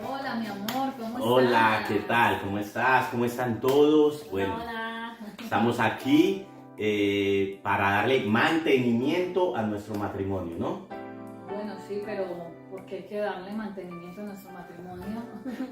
Hola, mi amor, ¿cómo Hola, ¿qué estás? tal? ¿Cómo estás? ¿Cómo están todos? Bueno, Hola, hola. estamos aquí para darle mantenimiento a nuestro matrimonio, ¿no? Bueno, sí, pero ¿por qué hay que darle mantenimiento a nuestro matrimonio?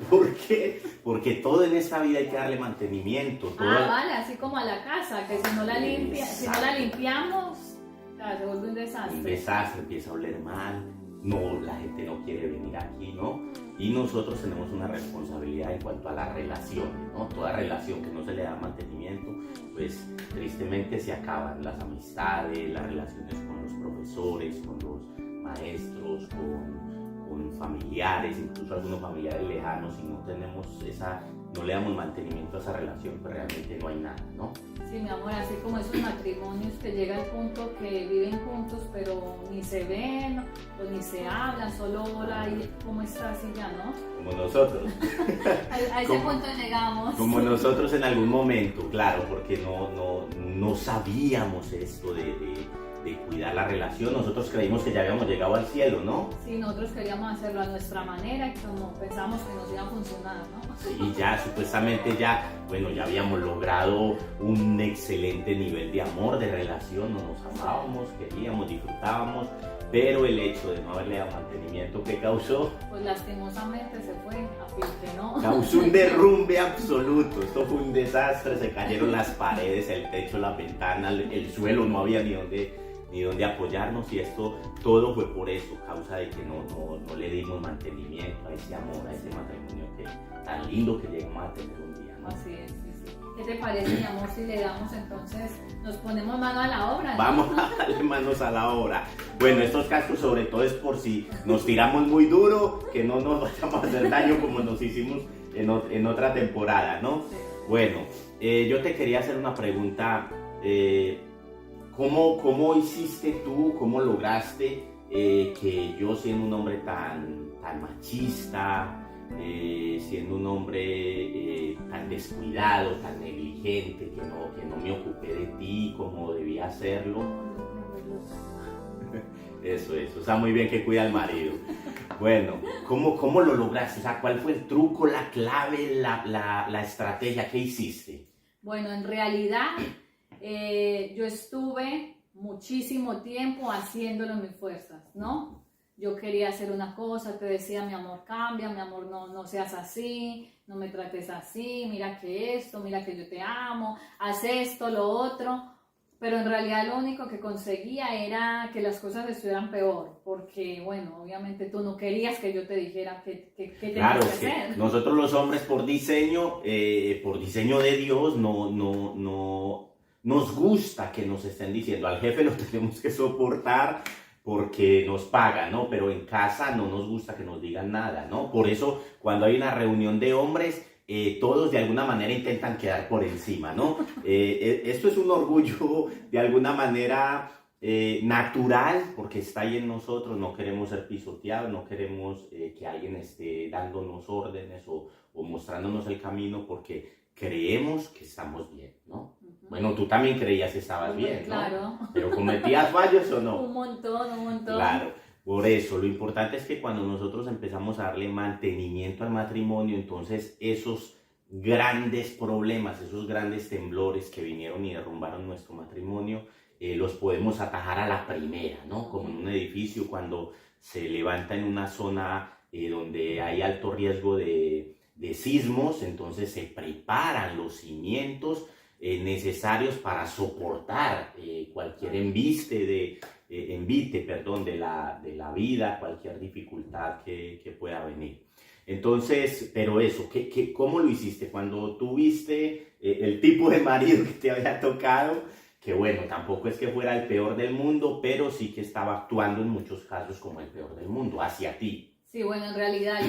¿Por qué? Porque todo en esta vida hay que darle mantenimiento, Ah, todo. vale, así como a la casa, que si no la si no la Exacto. limpiamos, se vuelve un Un desastre. desastre, empieza a oler mal, no, la gente no quiere venir aquí, ¿no? Y nosotros tenemos una responsabilidad en cuanto a las relaciones, ¿no? Toda relación que no se le da mantenimiento, pues tristemente se acaban las amistades, las relaciones con los profesores, con los maestros, con familiares, incluso algunos familiares lejanos, y no tenemos esa, no le damos mantenimiento a esa relación, pues realmente no hay nada, ¿no? Sí, mi amor, así como esos matrimonios que llega al punto que viven juntos, pero ni se ven o ni se hablan, solo hola y cómo estás y ya, ¿no? Como nosotros. A ese Como, punto llegamos. como nosotros en algún momento, claro, porque no sabíamos esto de cuidar la relación. Nosotros creímos que ya habíamos llegado al cielo, ¿no? Sí, nosotros queríamos hacerlo a nuestra manera y como pensamos que nos iba a funcionar, ¿no? Sí, ya supuestamente ya, bueno, ya habíamos logrado un excelente nivel de amor, de relación, nos amábamos, queríamos, disfrutábamos, pero el hecho de no haberle dado mantenimiento, ¿qué causó? Pues lastimosamente se fue a pique, ¿no? Causó un derrumbe absoluto. Esto fue un desastre. Se cayeron las paredes, el techo, la ventana, el suelo. No había ni dónde apoyarnos. Y esto todo fue por eso, causa de que no le dimos mantenimiento a ese amor, a ese matrimonio que tan lindo que llegamos a tener un día, ¿no? Así es, sí, sí. ¿Qué te parece, mi amor, si le damos entonces, nos ponemos mano a la obra, ¿no? Vamos a darle manos a la obra. Bueno, estos cascos sobre todo es por si nos tiramos muy duro, que no nos vayamos a hacer daño como nos hicimos en otra temporada, ¿no? Sí. Bueno, yo te quería hacer una pregunta. ¿Cómo hiciste tú, cómo lograste que yo siendo un hombre tan machista, siendo un hombre tan descuidado, tan negligente, que no me ocupé de ti como debía hacerlo? Eso, está muy bien que cuida al marido. Bueno, ¿cómo lo lograste? O sea, ¿cuál fue el truco, la clave, la estrategia? ¿Qué hiciste? Bueno, en realidad yo estuve muchísimo tiempo haciéndolo en mis fuerzas, ¿no? Yo quería hacer una cosa, te decía, mi amor, cambia, mi amor, no seas así, no me trates así, mira que esto, mira que yo te amo, haz esto, lo otro, pero en realidad lo único que conseguía era que las cosas estuvieran peor, porque, bueno, obviamente tú no querías que yo te dijera qué tenías Claro, que es que hacer. nosotros los hombres por diseño de Dios, no nos gusta que nos estén diciendo. Al jefe lo tenemos que soportar porque nos paga, ¿no? Pero en casa no nos gusta que nos digan nada, ¿no? Por eso cuando hay una reunión de hombres, todos de alguna manera intentan quedar por encima, ¿no? Esto es un orgullo de alguna manera natural, porque está ahí en nosotros. No queremos ser pisoteados, no queremos que alguien esté dándonos órdenes o mostrándonos el camino, porque creemos que estamos bien, ¿no? Bueno, tú también creías que estabas bien, ¿no? Claro. Pero ¿cometías fallos o no? Un montón, un montón. Claro, por eso lo importante es que cuando nosotros empezamos a darle mantenimiento al matrimonio, entonces esos grandes problemas, esos grandes temblores que vinieron y derrumbaron nuestro matrimonio, los podemos atajar a la primera, ¿no? Como en un edificio cuando se levanta en una zona donde hay alto riesgo de sismos, entonces se preparan los cimientos necesarios para soportar cualquier envite, perdón, de la vida, cualquier dificultad que pueda venir. Entonces, pero eso, ¿cómo lo hiciste? Cuando tuviste el tipo de marido que te había tocado, que bueno, tampoco es que fuera el peor del mundo, pero sí que estaba actuando en muchos casos como el peor del mundo, hacia ti. Sí, bueno, en realidad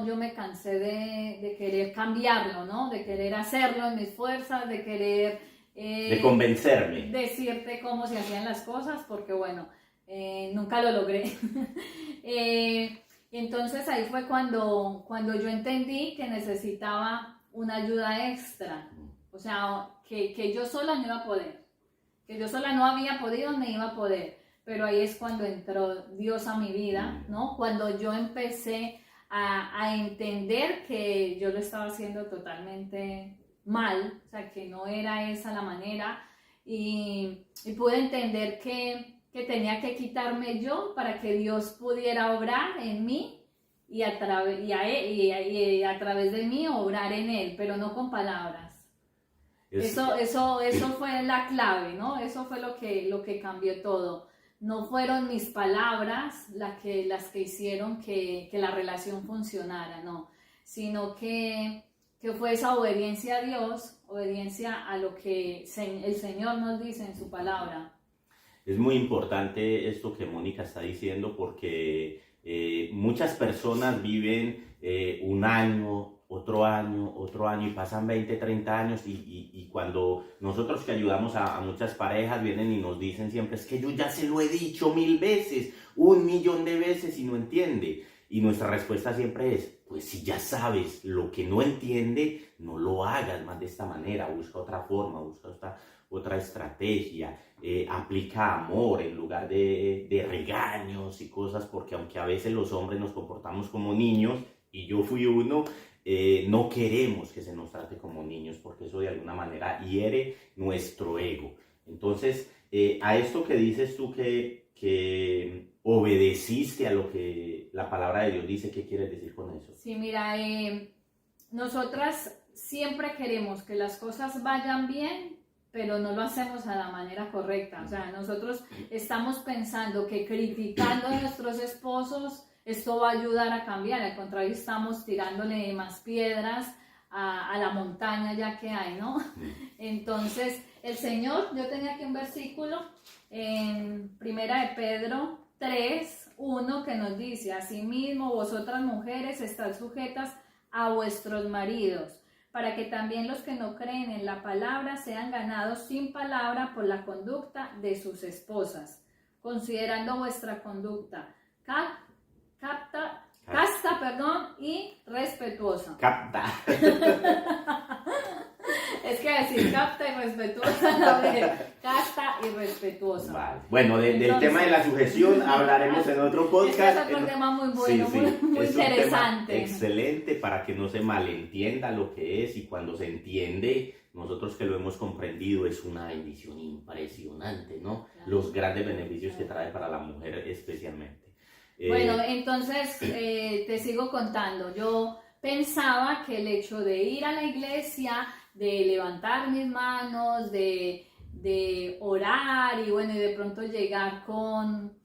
yo me cansé de querer cambiarlo, ¿no? De querer hacerlo en mis fuerzas, de querer De convencerme. decirte cómo se hacían las cosas, porque bueno, nunca lo logré. Entonces ahí fue cuando yo entendí que necesitaba una ayuda extra. O sea, que yo sola no iba a poder. Que yo sola no había podido ni iba a poder. Pero ahí es cuando entró Dios a mi vida, ¿no? Cuando yo empecé a entender que yo lo estaba haciendo totalmente mal, o sea, que no era esa la manera, y pude entender que tenía que quitarme yo para que Dios pudiera obrar en mí y a través de mí obrar en Él, pero no con palabras. Eso fue la clave, ¿no? Eso fue lo que cambió todo. No fueron mis palabras las que hicieron que la relación funcionara, no, sino que fue esa obediencia a Dios, obediencia a lo que el Señor nos dice en su palabra. Es muy importante esto que Mónica está diciendo porque muchas personas viven un año, otro año y pasan 20, 30 años y cuando nosotros que ayudamos a muchas parejas vienen y nos dicen siempre es que yo ya se lo he dicho 1000 veces, 1.000.000 de veces y no entiende. Y nuestra respuesta siempre es, pues si ya sabes lo que no entiende, no lo hagas más de esta manera, busca otra forma, busca otra estrategia, aplica amor en lugar de regaños y cosas, porque aunque a veces los hombres nos comportamos como niños, y yo fui uno, no queremos que se nos trate como niños, porque eso de alguna manera hiere nuestro ego. Entonces, a esto que dices tú que obedeciste a lo que la palabra de Dios dice, ¿qué quieres decir con eso? Sí, mira, nosotras siempre queremos que las cosas vayan bien, pero no lo hacemos a la manera correcta. O sea, nosotros estamos pensando que criticando a nuestros esposos esto va a ayudar a cambiar, al contrario, estamos tirándole más piedras a la montaña ya que hay, ¿no? Entonces, el Señor, yo tenía aquí un versículo en 1 de Pedro 3:1 que nos dice, asimismo vosotras mujeres estad sujetas a vuestros maridos, para que también los que no creen en la palabra sean ganados sin palabra por la conducta de sus esposas, considerando vuestra conducta casta, y respetuosa. Capta. Es que decir capta y respetuosa, no, casta y respetuosa. Vale. Bueno, del tema de la sujeción hablaremos en otro podcast. Este es otro tema muy bueno, sí, muy es interesante. Un tema excelente para que no se malentienda lo que es, y cuando se entiende, nosotros que lo hemos comprendido, es una bendición impresionante, ¿no? Claro. Los grandes beneficios que trae para la mujer especialmente. Bueno, entonces te sigo contando. Yo pensaba que el hecho de ir a la iglesia, de levantar mis manos, de orar y bueno, y de pronto llegar con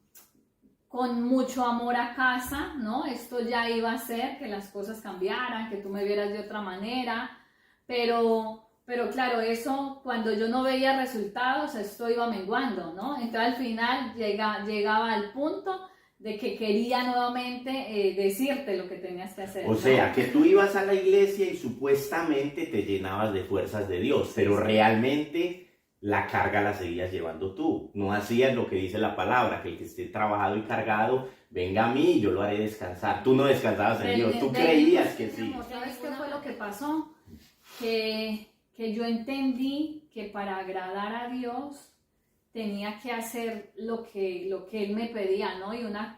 mucho amor a casa, ¿no? Esto ya iba a hacer que las cosas cambiaran, que tú me vieras de otra manera, pero claro, eso cuando yo no veía resultados, esto iba menguando, ¿no? Entonces al final llegaba al punto de que quería nuevamente decirte lo que tenías que hacer. O sea, que tú ibas a la iglesia y supuestamente te llenabas de fuerzas de Dios, pero realmente la carga la seguías llevando tú. No hacías lo que dice la palabra, que el que esté trabajado y cargado, venga a mí y yo lo haré descansar. Tú no descansabas en Dios, tú creías que sí. ¿Sabes qué fue lo que pasó? Que yo entendí que para agradar a Dios tenía que hacer lo que Él me pedía, ¿no? Y una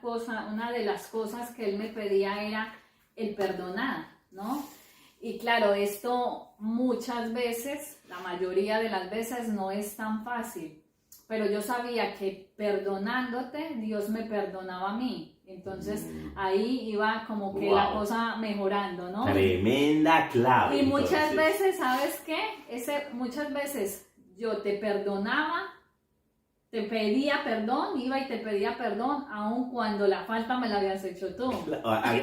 de las cosas que Él me pedía era el perdonar, ¿no? Y claro, esto muchas veces, la mayoría de las veces no es tan fácil, pero yo sabía que perdonándote, Dios me perdonaba a mí. Entonces ahí iba como que la cosa mejorando, ¿no? Tremenda clave. Y muchas veces, ¿sabes qué? Muchas veces yo te perdonaba, te pedía perdón, iba y te pedía perdón, aun cuando la falta me la habías hecho tú.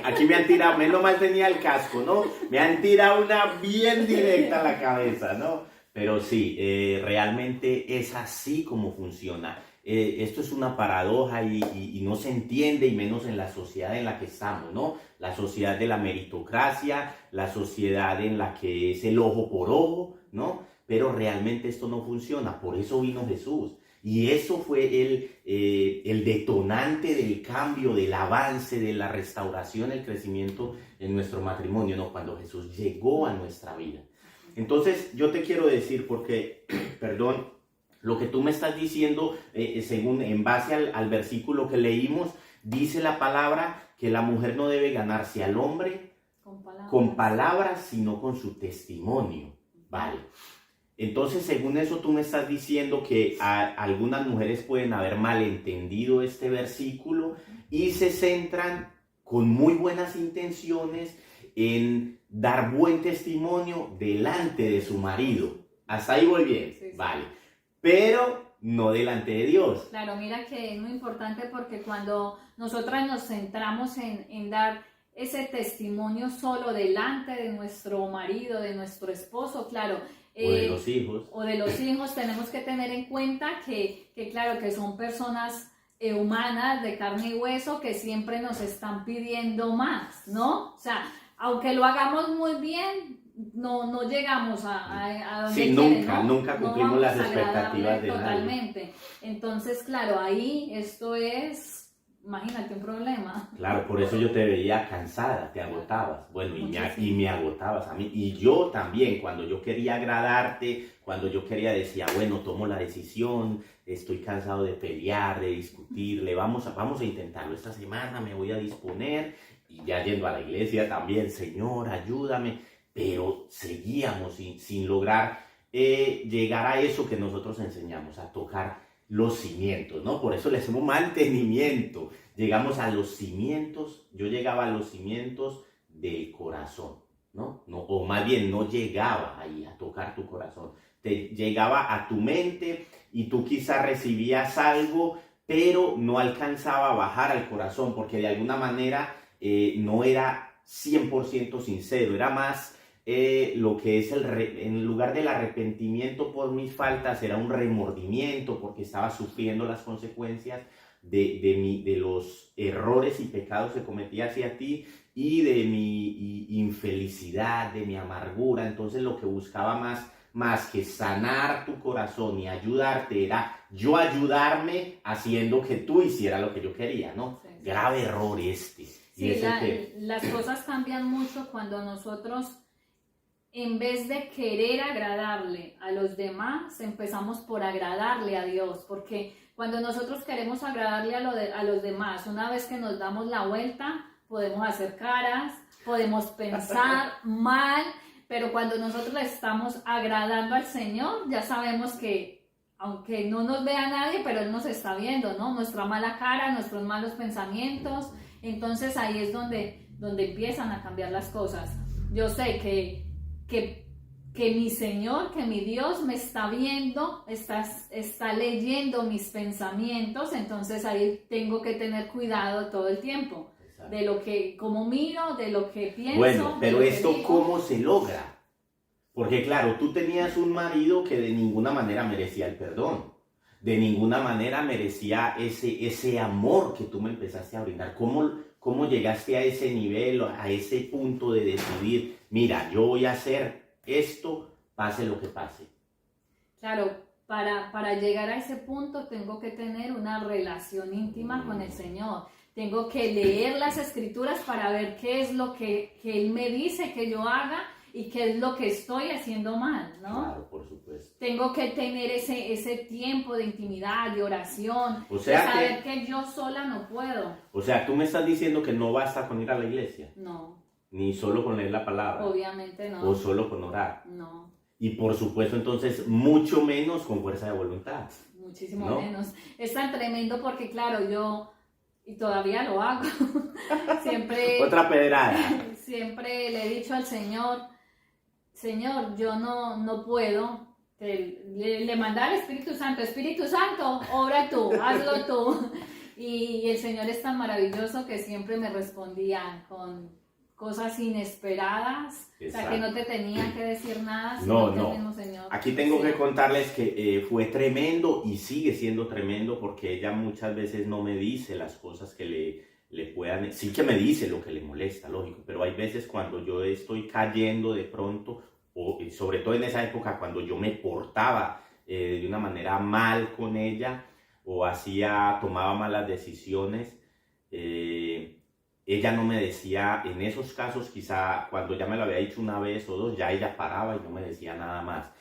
Aquí me han tirado, menos mal tenía el casco, ¿no? Me han tirado una bien directa a la cabeza, ¿no? Pero sí, realmente es así como funciona. Esto es una paradoja y no se entiende, y menos en la sociedad en la que estamos, ¿no? La sociedad de la meritocracia, la sociedad en la que es el ojo por ojo, ¿no? Pero realmente esto no funciona, por eso vino Jesús. Y eso fue el detonante del cambio, del avance, de la restauración, el crecimiento en nuestro matrimonio, ¿no? Cuando Jesús llegó a nuestra vida. Entonces, yo te quiero decir, porque, perdón, lo que tú me estás diciendo, según en base al versículo que leímos, Dice la palabra que la mujer no debe ganarse al hombre con palabras, sino con su testimonio. Vale. Entonces, según eso, tú me estás diciendo que algunas mujeres pueden haber malentendido este versículo y se centran con muy buenas intenciones en dar buen testimonio delante de su marido. Hasta ahí voy bien. Sí, sí. Vale. Pero no delante de Dios. Claro, mira que es muy importante porque cuando nosotras nos centramos en dar ese testimonio solo delante de nuestro marido, de nuestro esposo, claro. O de los hijos. O de los hijos, tenemos que tener en cuenta que claro, que son personas humanas de carne y hueso que siempre nos están pidiendo más, ¿no? O sea, aunque lo hagamos muy bien, no llegamos a donde sí, quieren, nunca cumplimos vamos las a expectativas agradarle de nadie. totalmente. Entonces, claro, ahí esto es, imagínate, un problema. Claro, por eso yo te veía cansada, te agotabas. Bueno, y me agotabas a mí. Y yo también, cuando yo quería agradarte, cuando yo quería decía, bueno, tomo la decisión, estoy cansado de pelear, de discutirle, vamos a intentarlo. Esta semana me voy a disponer, y ya yendo a la iglesia también, Señor, ayúdame. Pero seguíamos sin lograr llegar a eso que nosotros enseñamos, a tocar los cimientos, ¿no? Por eso le hacemos mantenimiento. Llegamos a los cimientos, yo llegaba a los cimientos del corazón, ¿no? O más bien no llegaba ahí a tocar tu corazón. Llegaba a tu mente y tú quizás recibías algo, pero no alcanzaba a bajar al corazón porque de alguna manera no era 100% sincero, era más lo que es en lugar del arrepentimiento por mis faltas, era un remordimiento porque estaba sufriendo las consecuencias de los errores y pecados que cometí hacia ti y de mi infelicidad, de mi amargura. Entonces lo que buscaba más que sanar tu corazón y ayudarte era yo ayudarme haciendo que tú hicieras lo que yo quería, ¿no? Sí. Grave error este. Sí, las cosas cambian mucho cuando nosotros, en vez de querer agradarle a los demás, empezamos por agradarle a Dios, porque cuando nosotros queremos agradarle a los demás, una vez que nos damos la vuelta, podemos hacer caras, podemos pensar mal, pero cuando nosotros le estamos agradando al Señor, ya sabemos que, aunque no nos vea nadie, pero Él nos está viendo, ¿no? Nuestra mala cara, nuestros malos pensamientos. Entonces ahí es donde empiezan a cambiar las cosas. Yo sé que mi Señor, que mi Dios me está viendo, está leyendo mis pensamientos, entonces ahí tengo que tener cuidado todo el tiempo. Exacto. De lo que, como miro, de lo que pienso. Bueno, pero esto ¿cómo se logra? Porque claro, tú tenías un marido que de ninguna manera merecía el perdón. De ninguna manera merecía ese amor que tú me empezaste a brindar. ¿Cómo llegaste a ese nivel, a ese punto de decidir, mira, yo voy a hacer esto, pase lo que pase? Claro, para llegar a ese punto tengo que tener una relación íntima con el Señor. Tengo que leer las Escrituras para ver qué es lo que Él me dice que yo haga y qué es lo que estoy haciendo mal, ¿no? Claro, por supuesto. Tengo que tener ese tiempo de intimidad, de oración, o sea de saber que yo sola no puedo. O sea, tú me estás diciendo que no basta con ir a la iglesia. No. Ni solo con leer la palabra. Obviamente no. O solo con orar. No. Y por supuesto, entonces, mucho menos con fuerza de voluntad. Muchísimo ¿no? menos. Es tan tremendo porque, claro, yo, y todavía lo hago, siempre... Otra pedrada. Siempre le he dicho al Señor, yo no puedo. Le mandaba al Espíritu Santo, obra tú, hazlo tú. Y el Señor es tan maravilloso que siempre me respondía con cosas inesperadas. Exacto. O sea, que no te tenía que decir nada, sino que el mismo Señor. Aquí tengo que contarles que fue tremendo y sigue siendo tremendo porque ella muchas veces no me dice las cosas que le puedan... Sí que me dice lo que le molesta, lógico, pero hay veces cuando yo estoy cayendo de pronto, o sobre todo en esa época cuando yo me portaba de una manera mal con ella o tomaba malas decisiones, ella no me decía, en esos casos quizá cuando ya me lo había dicho una vez o dos, ya ella paraba y no me decía nada más.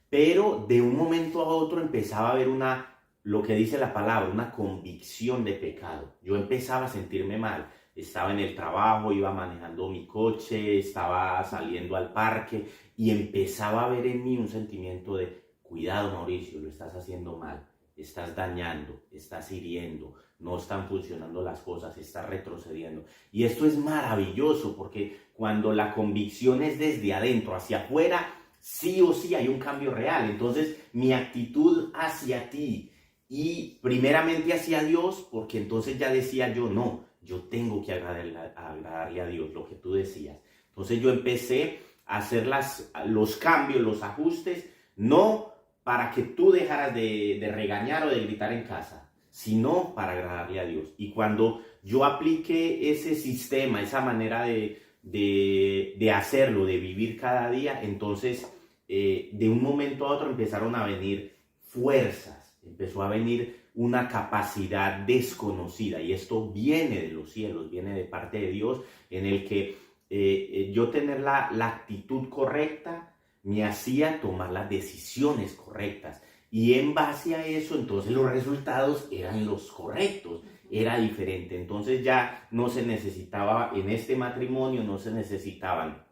Pero de un momento a otro empezaba a haber una lo que dice la palabra, una convicción de pecado. Yo empezaba a sentirme mal. Estaba en el trabajo, iba manejando mi coche, estaba saliendo al parque y empezaba a ver en mí un sentimiento de cuidado, Mauricio, lo estás haciendo mal, estás dañando, estás hiriendo, no están funcionando las cosas, estás retrocediendo. Y esto es maravilloso porque cuando la convicción es desde adentro hacia afuera, sí o sí hay un cambio real. Entonces mi actitud hacia ti y primeramente hacia Dios, porque entonces ya decía yo, no, yo tengo que agradarle a Dios, lo que tú decías. Entonces yo empecé a hacer los cambios, los ajustes, no para que tú dejaras de regañar o de gritar en casa, sino para agradarle a Dios. Y cuando yo apliqué ese sistema, esa manera de hacerlo, de vivir cada día, entonces de un momento a otro empezaron a venir fuerzas, empezó a venir una capacidad desconocida, y esto viene de los cielos, viene de parte de Dios, en el que yo tener la actitud correcta me hacía tomar las decisiones correctas, y en base a eso entonces los resultados eran los correctos, era diferente. Entonces ya no se necesitaba, en este matrimonio no se necesitaban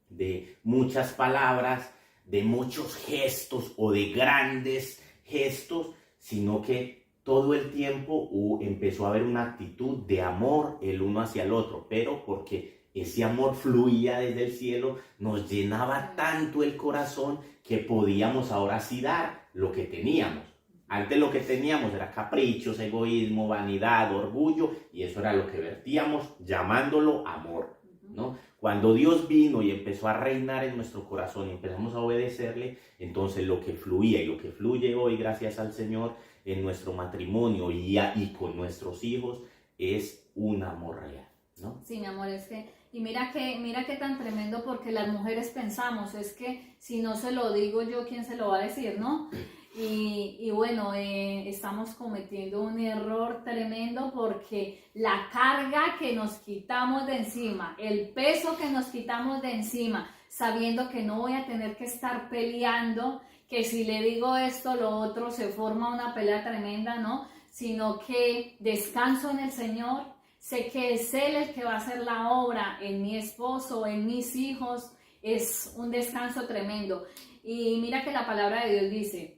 de muchas palabras, de muchos gestos o de grandes gestos, sino que todo el tiempo empezó a haber una actitud de amor el uno hacia el otro, pero porque ese amor fluía desde el cielo, nos llenaba tanto el corazón que podíamos ahora sí dar lo que teníamos. Antes lo que teníamos era caprichos, egoísmo, vanidad, orgullo, y eso era lo que vertíamos llamándolo amor, ¿no? Cuando Dios vino y empezó a reinar en nuestro corazón y empezamos a obedecerle, entonces lo que fluía y lo que fluye hoy, gracias al Señor, en nuestro matrimonio y con nuestros hijos, es un amor real, ¿no? Sí, mi amor, y mira que tan tremendo, porque las mujeres pensamos, es que si no se lo digo yo, ¿quién se lo va a decir, no? Y bueno, estamos cometiendo un error tremendo, porque la carga que nos quitamos de encima, el peso que nos quitamos de encima, sabiendo que no voy a tener que estar peleando, que si le digo esto, lo otro, se forma una pelea tremenda, ¿no? Sino que descanso en el Señor, sé que es Él el que va a hacer la obra en mi esposo, en mis hijos, es un descanso tremendo. Y mira que la palabra de Dios dice,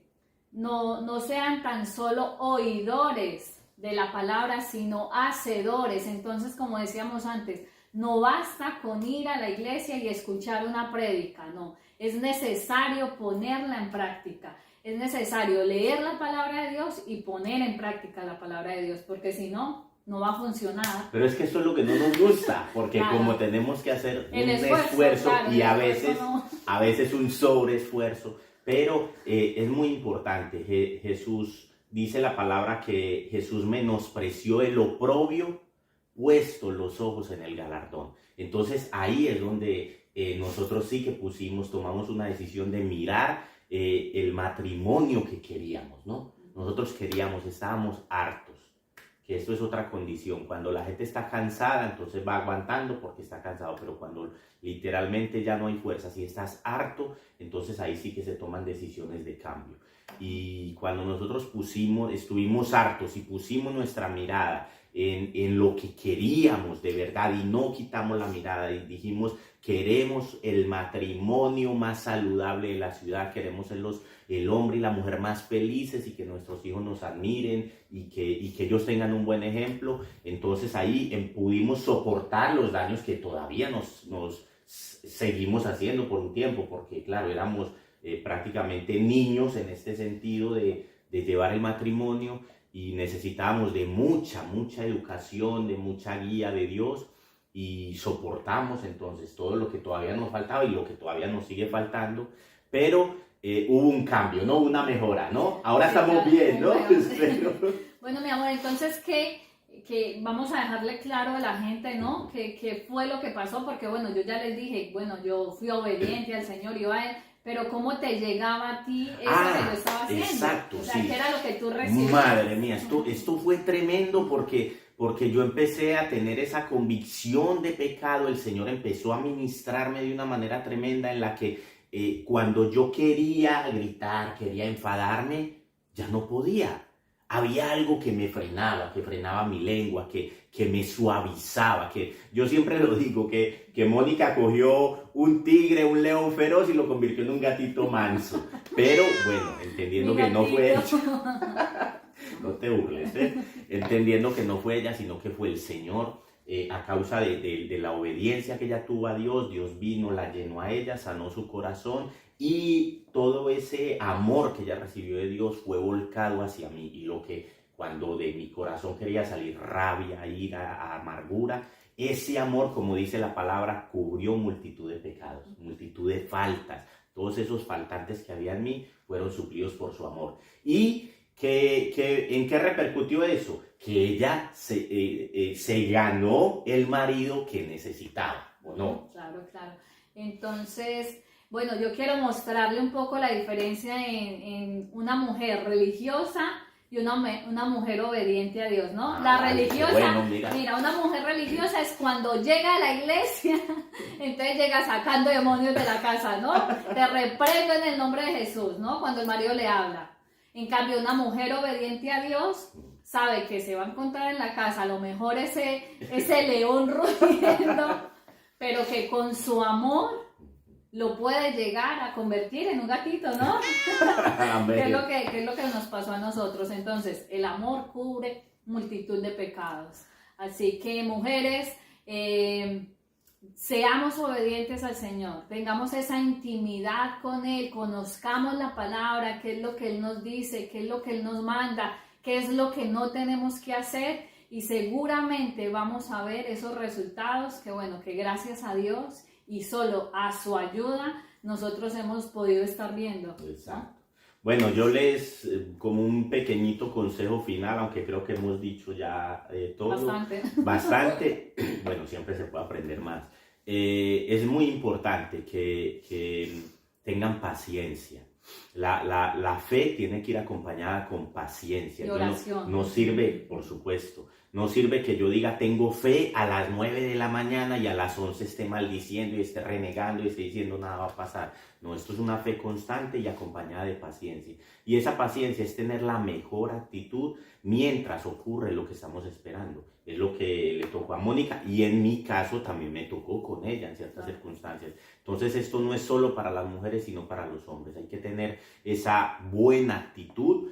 no sean tan solo oidores de la palabra, sino hacedores. Entonces, como decíamos antes, no basta con ir a la iglesia y escuchar una prédica, no. Es necesario ponerla en práctica. Es necesario leer la palabra de Dios y poner en práctica la palabra de Dios, porque si no, no va a funcionar. Pero es que eso es lo que no nos gusta, porque claro, como tenemos que hacer un esfuerzo claro, y no. a veces un sobreesfuerzo, pero es muy importante. Jesús dice la palabra que Jesús menospreció el oprobio, puesto los ojos en el galardón. Entonces ahí es donde nosotros sí que tomamos una decisión de mirar el matrimonio que queríamos, ¿no? Nosotros estábamos hartos, que esto es otra condición. Cuando la gente está cansada, entonces va aguantando porque está cansado, pero cuando literalmente ya no hay fuerzas y estás harto, entonces ahí sí que se toman decisiones de cambio. Y cuando nosotros estuvimos hartos y pusimos nuestra mirada en lo que queríamos de verdad y no quitamos la mirada y dijimos, queremos el matrimonio más saludable de la ciudad, queremos el hombre y la mujer más felices y que nuestros hijos nos admiren y que ellos tengan un buen ejemplo, entonces ahí pudimos soportar los daños que todavía nos seguimos haciendo por un tiempo, porque claro, éramos prácticamente niños en este sentido de llevar el matrimonio, y necesitábamos de mucha educación, de mucha guía de Dios, y soportamos entonces todo lo que todavía nos faltaba y lo que todavía nos sigue faltando, pero hubo un cambio, ¿no? Una mejora, ¿no? Ahora sí, estamos bien, ¿no? Bueno, mi amor, entonces, que vamos a dejarle claro a la gente, ¿no? ¿Qué fue lo que pasó? Porque, bueno, yo ya les dije, bueno, yo fui obediente al Señor, iba a él, pero ¿cómo te llegaba a ti eso que yo estaba haciendo? Exacto, o sea, sí. ¿qué era lo que tú recibías? Madre mía, esto fue tremendo porque yo empecé a tener esa convicción de pecado. El Señor empezó a ministrarme de una manera tremenda en la que cuando yo quería gritar, quería enfadarme, ya no podía. había algo que me frenaba, que frenaba mi lengua, que me suavizaba, que yo siempre lo digo, que Mónica cogió un tigre, un león feroz y lo convirtió en un gatito manso. Pero bueno, entendiendo que no fue ella, no te burles, entendiendo que no fue ella, sino que fue el Señor, a causa de la obediencia que ella tuvo a Dios, Dios vino, la llenó a ella, sanó su corazón y todo ese amor que ella recibió de Dios fue volcado hacia mí. Y lo que cuando de mi corazón quería salir rabia, ira, amargura, ese amor, como dice la palabra, cubrió multitud de pecados, multitud de faltas. Todos esos faltantes que había en mí fueron suplidos por su amor. ¿Y en qué repercutió eso? Que ella se ganó el marido que necesitaba, ¿o no? Claro, claro. Entonces, bueno, yo quiero mostrarle un poco la diferencia en una mujer religiosa y una mujer obediente a Dios, ¿no? La religiosa, bueno, mira, una mujer religiosa es cuando llega a la iglesia, entonces llega sacando demonios de la casa, ¿no? Te reprendo en el nombre de Jesús, ¿no? Cuando el marido le habla. En cambio, una mujer obediente a Dios sabe que se va a encontrar en la casa a lo mejor ese león rugiendo, pero que con su amor lo puede llegar a convertir en un gatito, ¿no? ¿Qué es lo que nos pasó a nosotros? Entonces, el amor cubre multitud de pecados. Así que, mujeres, seamos obedientes al Señor, tengamos esa intimidad con Él, conozcamos la palabra, qué es lo que Él nos dice, qué es lo que Él nos manda, qué es lo que no tenemos que hacer, y seguramente vamos a ver esos resultados que, bueno, que gracias a Dios y solo a su ayuda nosotros hemos podido estar viendo. Exacto. Bueno, yo como un pequeñito consejo final, aunque creo que hemos dicho ya todo. Bastante. Bueno, siempre se puede aprender más. Es muy importante que tengan paciencia. La fe tiene que ir acompañada con paciencia. Y oración. No sirve, por supuesto, no sirve que yo diga tengo fe a las 9 de la mañana y a las 11 esté maldiciendo y esté renegando y esté diciendo nada va a pasar. No, esto es una fe constante y acompañada de paciencia. Y esa paciencia es tener la mejor actitud mientras ocurre lo que estamos esperando. Es lo que le tocó a Mónica y en mi caso también me tocó con ella en ciertas circunstancias. Entonces esto no es solo para las mujeres sino para los hombres. Hay que tener esa buena actitud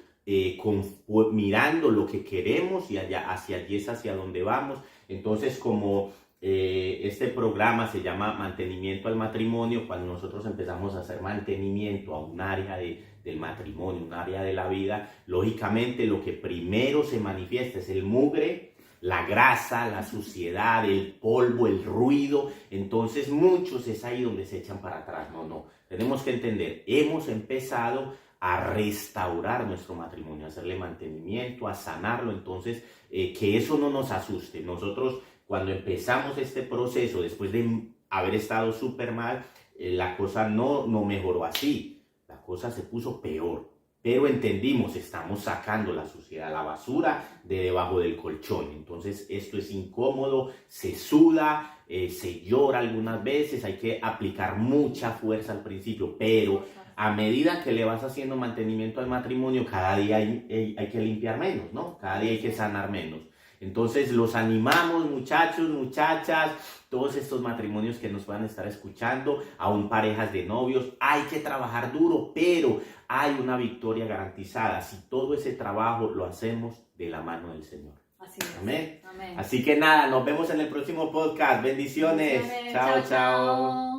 mirando lo que queremos y hacia allí es hacia donde vamos. Entonces como este programa se llama Mantenimiento al Matrimonio, cuando nosotros empezamos a hacer mantenimiento a un área del matrimonio, un área de la vida, lógicamente lo que primero se manifiesta es el mugre, la grasa, la suciedad, el polvo, el ruido. Entonces muchos es ahí donde se echan para atrás. No, tenemos que entender, hemos empezado a restaurar nuestro matrimonio, a hacerle mantenimiento, a sanarlo. Entonces que eso no nos asuste. Nosotros cuando empezamos este proceso, después de haber estado súper mal, la cosa no mejoró así, la cosa se puso peor. Pero entendimos, estamos sacando la suciedad, la basura de debajo del colchón. Entonces esto es incómodo, se suda, se llora algunas veces, hay que aplicar mucha fuerza al principio, pero a medida que le vas haciendo mantenimiento al matrimonio, cada día hay que limpiar menos, ¿no? Cada día hay que sanar menos. Entonces los animamos, muchachos, muchachas, todos estos matrimonios que nos puedan estar escuchando, aún parejas de novios, hay que trabajar duro, pero hay una victoria garantizada si todo ese trabajo lo hacemos de la mano del Señor. Así es. Amén. Amén. Así que nada, nos vemos en el próximo podcast. Bendiciones. Chao, chao.